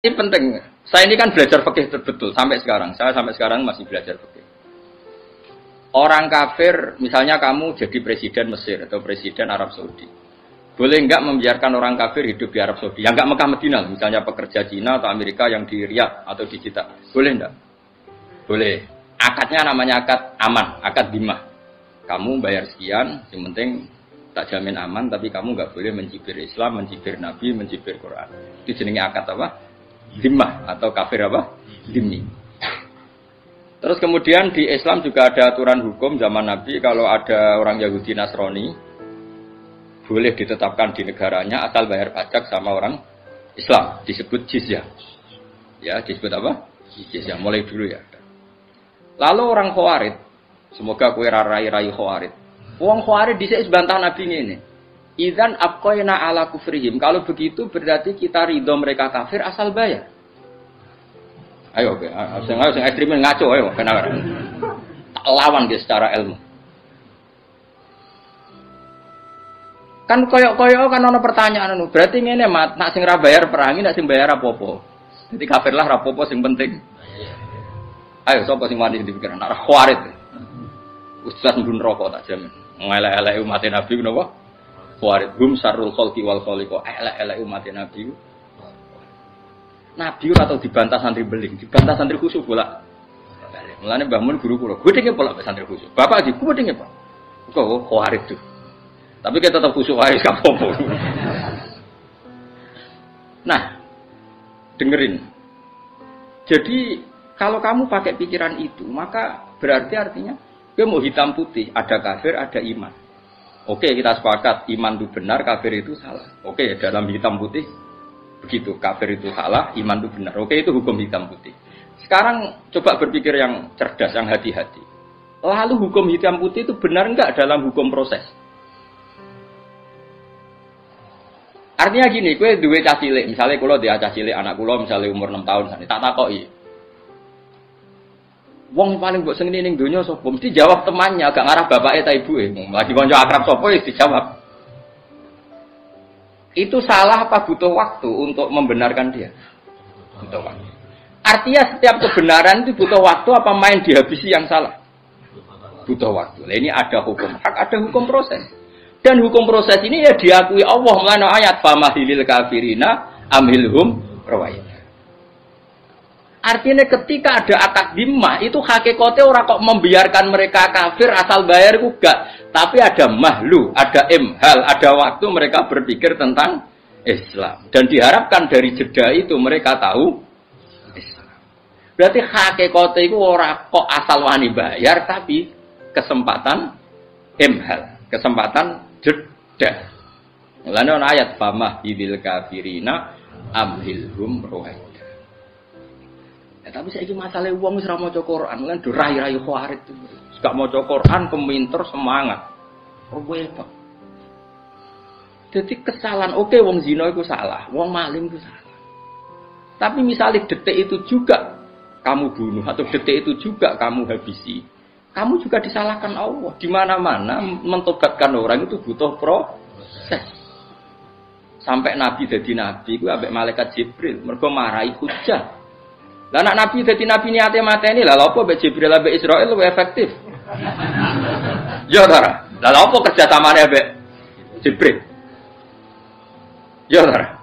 Ini penting. Saya ini kan belajar fikih betul sampai sekarang. Saya sampai sekarang masih belajar fikih. Orang kafir, misalnya kamu jadi presiden Mesir atau presiden Arab Saudi. Boleh enggak membiarkan orang kafir hidup di Arab Saudi? Yang enggak Mekah Medina, misalnya pekerja Cina atau Amerika yang di Riyadh atau di Jeddah. Boleh enggak? Boleh. Akadnya namanya akad aman, akad dimah. Kamu bayar sekian, yang penting tak jamin aman, tapi kamu enggak boleh mencibir Islam, mencibir Nabi, mencibir Quran. Itu jenenge akad apa? Dimah atau kafir apa? Dimi. Terus kemudian di Islam juga ada aturan hukum zaman Nabi kalau ada orang Yahudi Nasrani boleh ditetapkan di negaranya asal bayar pajak sama orang Islam, disebut jizyah. Ya, disebut apa? Jizyah. Mulai dulu ya. Lalu orang Khawarij, semoga kowe rai-rai Khawarij. Wong Khawarij dhisik bantah Nabi ngene. Idzan abqaina ala kufrihim. Kalau begitu berarti kita ridho mereka kafir asal bayar. Ayo, sing ekstremen ngaco ayo kenapa? Tak lawan dia secara ilmu. Kan koyo-koyo kan ana pertanyaan anu. Berarti ngene mat, nak sing ra bayar perangi, nak sing bayar apa-apa. Jadi kafir lah ra apa-apa sing penting. Ayo sapa sing wani dipikiran nak Khawarij. Ustaz ndun rokok tak jamin. Ngelek-elek umat Nabi napa? Khawarij hum syarrul khalqi wal khaliqa. Elek-elek umat Nabi. Nabi ora tau dibantah santri beling, dibantah santri khusyuk bola. Mulane Mbah Mun guru kula, gedenge pola santri khusyuk. Bapak di gedenge Pak. Kok Khawarij tuh. Tapi kita tetap khusyuk wae gak apa-apa. Nah, dengerin. Jadi kalau kamu pakai pikiran itu, maka berarti artinya dia mau hitam putih, ada kafir, ada iman. Oke, kita sepakat iman itu benar, kafir itu salah. Oke, dalam hitam putih begitu, kafir itu salah, iman itu benar. Oke, itu hukum hitam putih. Sekarang coba berpikir yang cerdas, yang hati-hati. Lalu hukum hitam putih itu benar enggak dalam hukum proses? Artinya gini, kowe duwe cah cilik, misalnya kula dia cah cilik anak kula misalnya umur 6 tahun, tak takoki. Wong paling mbok seneng ning donya sapa? Mesti jawab temannya, gak ngarah bapake ta ibuke. Lagi kanca akrab sapa wis dijawab. Itu salah apa butuh waktu untuk membenarkan dia? Butuh waktu. Artinya setiap kebenaran itu butuh waktu apa main dihabisi yang salah? Butuh waktu. Nah, ini ada hukum hak, ada hukum proses. Dan hukum proses ini ya diakui Allah melalui ayat famahilil kafirina amhilhum rawaid. Artinya ketika ada akad dimah itu hakikatnya orang kok membiarkan mereka kafir asal bayar juga, tapi ada mahlu, ada imhal, ada waktu mereka berpikir tentang Islam dan diharapkan dari jeda itu mereka tahu Islam. Berarti hakikatnya itu orang kok asal wani bayar tapi kesempatan imhal, kesempatan jeda. Mulane ayat famah idil kafirina amhilhum rawaid. Tapi saya ini masalah uang serah mau Quran, kan rai-rai Khawarij itu. Gak mau Quran, peminter semangat. Apa? Jadi kesalahan, oke, wong zina itu salah, wong maling itu salah. Tapi misalnya detik itu juga kamu bunuh atau detik itu juga kamu habisi, kamu juga disalahkan Allah. Di mana-mana mentobatkan orang itu butuh proses. Sampai Nabi jadi Nabi, gue ambek malaikat Jibril, mereka marahi hujah. Lah anak Nabi dadi nabi niate mateni lah lha apa mbek Jibril ambek Israil luwih efektif. Ya ora. Lah lha apa kerja samane mbek Jibril? Ya ora.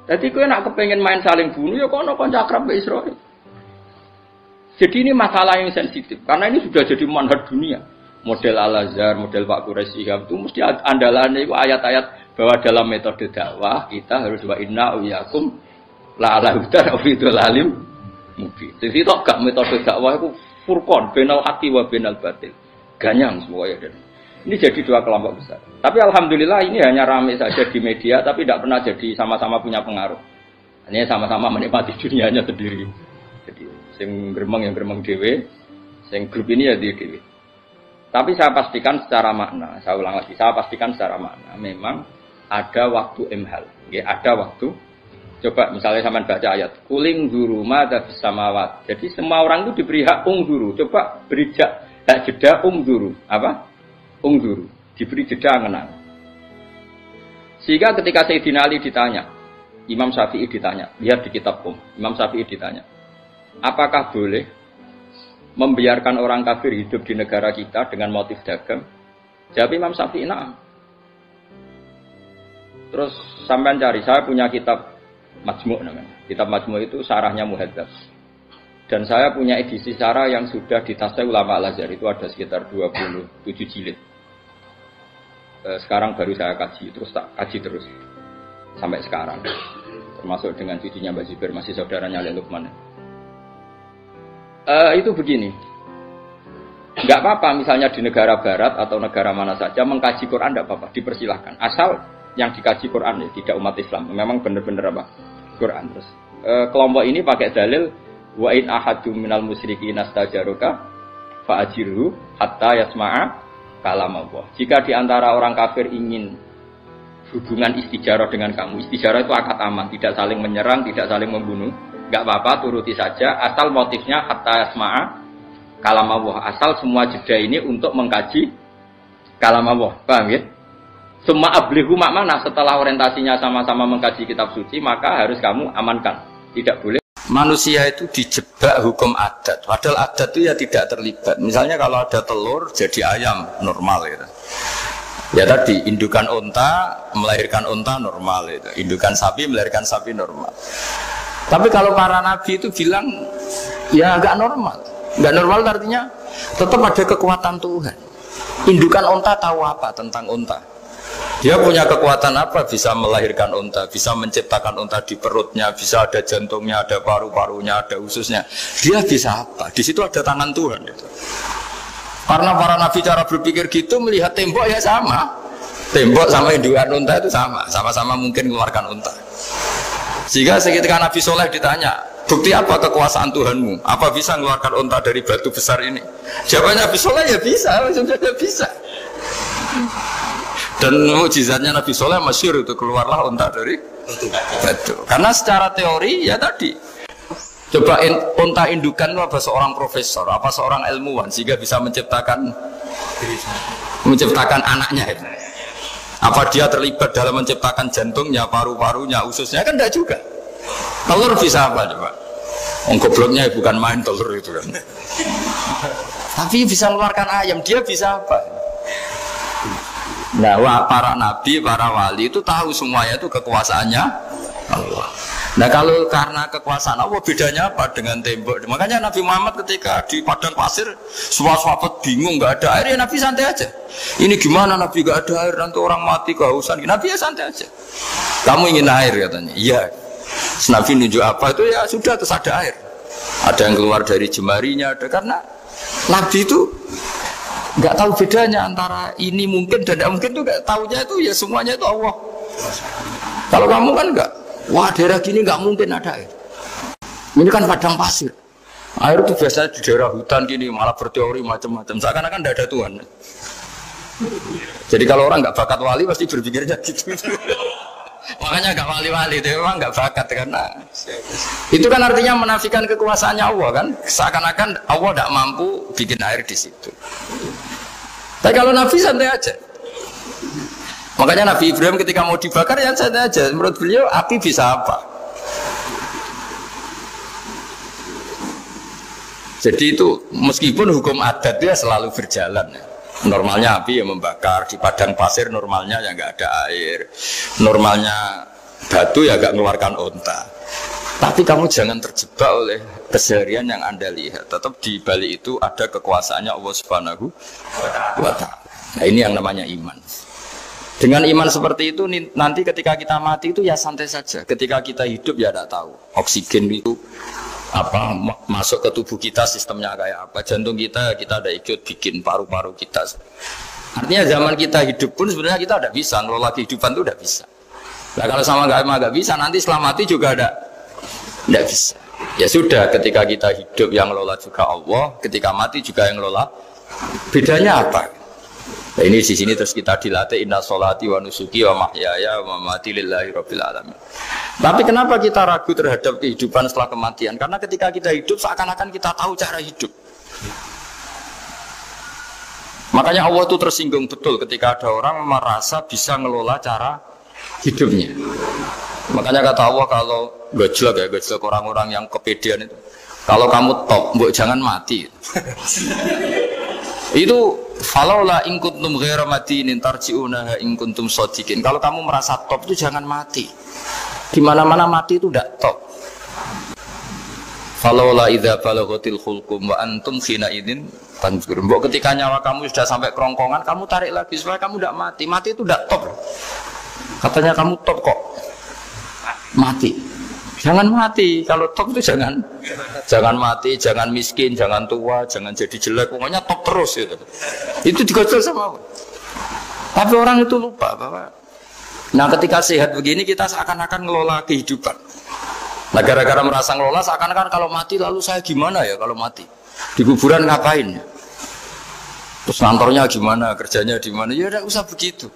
Dadi kowe nek kepengin main saling bunuh ya kono kanca akrab mbek Israil. Jadi ini masalah yang sensitif karena ini sudah jadi manhaj dunia. Model Al-Azhar, model Pak Quraisy itu mesti andalannya itu ayat-ayat bahwa dalam metode dakwah kita harus wa inna uyakum la ala hudan afidul alim mungkin. Jadi tok gak metode dakwah itu furqan bainal haqqi wa bainal batil. Ganyang semuanya dan ini jadi dua kelompok besar. Tapi alhamdulillah ini hanya ramai saja di media tapi tidak pernah jadi sama-sama punya pengaruh. Hanya sama-sama menikmati dunianya sendiri. Jadi sing gremeng yang gremeng dhewe, sing grup ini ya dhewe. Tapi saya pastikan secara makna, saya ulang lagi, saya pastikan secara makna memang ada waktu imhal, ya, ada waktu. Coba misalnya sampean baca ayat kuling duru madza fis samawat. Jadi semua orang itu diberi hak ungduru. Coba beri hak jeda ungduru. Apa? Ungduru. Diberi jeda ngenang. Sehingga ketika Sayyidina Ali ditanya, Imam Syafi'i ditanya, lihat di kitab Imam Syafi'i ditanya, apakah boleh membiarkan orang kafir hidup di negara kita dengan motif dagang? Jawab Imam Syafi'i, nah. Terus sampean cari, saya punya kitab Majmu' namanya. Kitab Majmu' itu syarahnya Muhadzab. Dan saya punya edisi syarah yang sudah ditasawuf ulama Al-Azhar, itu ada sekitar 27 jilid. Sekarang baru saya kaji, terus tak kaji terus sampai sekarang. Termasuk dengan cucunya Mbak Zibir, masih saudaranya Ali Lukman. Itu begini, nggak apa-apa misalnya di negara barat atau negara mana saja mengkaji Quran, nggak apa-apa, dipersilahkan. Asal yang dikaji Quran ya, tidak umat Islam. Memang benar-benar apa? Quran. Terus kelompok ini pakai dalil wa in ahadum minal musyrikin astajaruka fa'ajirhu hatta yasma'a kalam Allah. Jika di antara orang kafir ingin hubungan istijarah dengan kamu, istijarah itu akad aman, tidak saling menyerang, tidak saling membunuh, nggak apa-apa, turuti saja, asal motifnya hatta yasma'a kalam Allah, asal semua jeda ini untuk mengkaji kalam Allah, paham ya? Semua ablihu makna setelah orientasinya sama-sama mengkaji kitab suci, maka harus kamu amankan, tidak boleh. Manusia itu dijebak hukum adat, padahal adat itu ya tidak terlibat. Misalnya kalau ada telur jadi ayam normal gitu. Ya tadi, indukan unta melahirkan unta normal itu. Indukan sapi melahirkan sapi normal. Tapi kalau para nabi itu bilang ya agak normal. Enggak normal artinya tetap ada kekuatan Tuhan. Indukan unta tahu apa tentang unta? Dia punya kekuatan apa? Bisa melahirkan unta, bisa menciptakan unta di perutnya, bisa ada jantungnya, ada paru-parunya, ada ususnya. Dia bisa apa? Di situ ada tangan Tuhan itu. Karena para nabi cara berpikir gitu, melihat tembok ya sama. Tembok sama indukan unta itu sama, sama-sama mungkin mengeluarkan unta. Sehingga ketika Nabi Soleh ditanya, bukti apa kekuasaan Tuhanmu? Apa bisa mengeluarkan unta dari batu besar ini? Jawabannya Nabi Soleh ya bisa, sudah bisa. Dan mukjizatnya Nabi Soleh masyhur itu keluarlah unta dari batu. Karena secara teori ya tadi, coba unta indukan itu apa seorang profesor, apa seorang ilmuwan sehingga bisa menciptakan anaknya itu. Apa dia terlibat dalam menciptakan jantungnya, paru-parunya, ususnya? Kan enggak juga. Telur bisa apa coba? Gobloknya bukan main telur itu kan. Tapi bisa mengeluarkan ayam, dia bisa apa? Nah, para nabi, para wali itu tahu semuanya itu kekuasaannya Allah. Nah, kalau karena kekuasaan Allah bedanya apa dengan tembok? Makanya Nabi Muhammad ketika di padang pasir, semua sahabat bingung, nggak ada air, ya Nabi santai aja. Ini gimana Nabi nggak ada air, nanti orang mati kehausan. Nabi ya santai aja. Kamu ingin air katanya? Iya. Nabi nunjuk apa itu ya sudah, terus ada air. Ada yang keluar dari jemarinya, ada karena Nabi itu nggak tahu bedanya antara ini mungkin dan tidak mungkin, tuh nggak tahunya itu ya semuanya itu Allah. Kalau kamu kan nggak, wah daerah gini nggak mungkin ada air. Ini kan padang pasir. Air itu biasanya di daerah hutan gini malah berteori macam-macam. Seakan-akan tidak ada Tuhan. Jadi kalau orang nggak bakat wali pasti berpikirnya gitu. Makanya nggak wali-wali itu memang nggak bakat karena itu kan artinya menafikan kekuasaannya Allah kan. Seakan-akan Allah tidak mampu bikin air di situ. Tapi kalau Nabi santai aja. Makanya Nabi Ibrahim ketika mau dibakar ya santai aja. Menurut beliau api bisa apa? Jadi itu meskipun hukum adat dia selalu berjalan. Normalnya api yang membakar di padang pasir, normalnya ya nggak ada air. Normalnya batu ya nggak mengeluarkan unta. Tapi kamu jangan terjebak oleh keseharian yang Anda lihat. Tetap di balik itu ada kekuasaannya Allah Subhanahu wa Ta'ala. Nah, ini yang namanya iman. Dengan iman seperti itu nanti ketika kita mati itu ya santai saja. Ketika kita hidup ya tidak tahu. Oksigen itu apa masuk ke tubuh kita sistemnya kayak apa, jantung kita ada ikut bikin, paru-paru kita. Artinya zaman kita hidup pun sebenarnya kita tidak bisa ngelola kehidupan itu, tidak bisa. Nah kalau sama nggak bisa nanti setelah mati juga tidak bisa. Ya sudah, ketika kita hidup yang ngelola juga Allah, ketika mati juga yang ngelola. Bedanya apa? Nah ini di sini terus kita dilatih inna sholati wa nusuki wa mahyaya wa mamati lillahi rabbil alamin. Tapi kenapa kita ragu terhadap kehidupan setelah kematian? Karena ketika kita hidup seakan-akan kita tahu cara hidup. Makanya Allah itu tersinggung betul ketika ada orang merasa bisa ngelola cara hidupnya. Makanya kata Allah kalau gojlok orang-orang yang kepedean itu. Kalau kamu top, mbok jangan mati. Itu falaula in kuntum ghairu madinin tarji'unaha in kuntum shadiqin. Kalau kamu merasa top itu jangan mati. Di mana-mana mati itu tidak top. Falaula idza balaghatil khulqum wa antum khina idzin tanzur. Mbok ketika nyawa kamu sudah sampai kerongkongan, kamu tarik lagi supaya kamu tidak mati. Mati itu tidak top. Katanya kamu top kok. Mati. Jangan mati. Kalau top itu jangan mati, jangan miskin, jangan tua, jangan jadi jelek. Pokoknya top terus itu. Itu digocol sama Allah. Tapi orang itu lupa bahwa nah ketika sehat begini kita seakan-akan ngelola kehidupan. Nah gara-gara merasa ngelola seakan-akan kalau mati lalu saya gimana ya kalau mati? Di kuburan ngapain ya? Terus kantornya gimana, kerjanya di mana? Ya udah usah begitu.